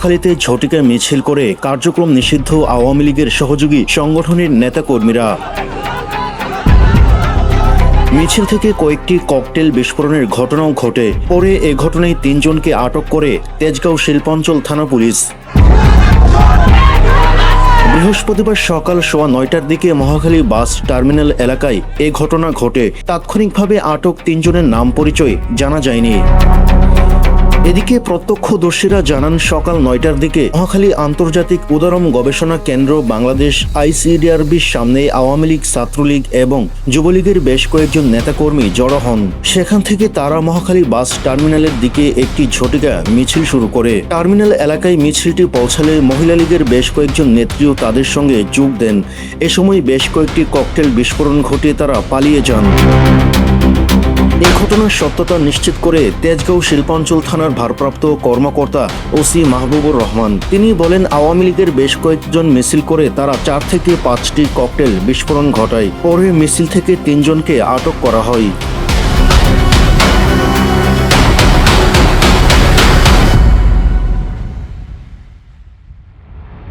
মহাখালীতে ঝটিকা মিছিল করে কার্যক্রম নিষিদ্ধ আওয়ামী লীগের সহযোগী সংগঠনের নেতাকর্মীরা। মিছিল থেকে কয়েকটি ককটেল বিস্ফোরণের ঘটনাও ঘটে। পরে এ ঘটনায় ৩ জনকে আটক করে তেজগাঁও শিল্পাঞ্চল থানা পুলিশ। বৃহস্পতিবার সকাল 9:15টার দিকে মহাখালী বাস টার্মিনাল এলাকায় এ ঘটনা ঘটে। তাৎক্ষণিকভাবে আটক ৩ জনের নাম পরিচয় জানা যায়নি। এদিকে প্রত্যক্ষদর্শীরা জানান, সকাল 9টার দিকে মহাখালী আন্তর্জাতিক উদারম গবেষণা কেন্দ্র বাংলাদেশ ICDRBর সামনে আওয়ামী লীগ, ছাত্রলীগ এবং যুবলীগের বেশ কয়েকজন নেতাকর্মী জড়ো হন। সেখান থেকে তারা মহাখালী বাস টার্মিনালের দিকে একটি ঝটিকা মিছিল শুরু করে। টার্মিনাল এলাকায় মিছিলটি পৌঁছালে মহিলা লীগের বেশ কয়েকজন নেত্রীও তাদের সঙ্গে যোগ দেন। এ সময় বেশ কয়েকটি ককটেল বিস্ফোরণ ঘটিয়ে তারা পালিয়ে যান। এই ঘটনার সত্যতা নিশ্চিত করে তেজগাঁও শিল্পাঞ্চল থানার ভারপ্রাপ্ত কর্মকর্তা OC মাহবুবুর রহমান। তিনি বলেন, আওয়ামী লীগের বেশ কয়েকজন মিছিল করে তারা 4 থেকে 5টি ককটেল বিস্ফোরণ ঘটায়। পরে মিছিল থেকে 3 জনকে আটক করা হয়।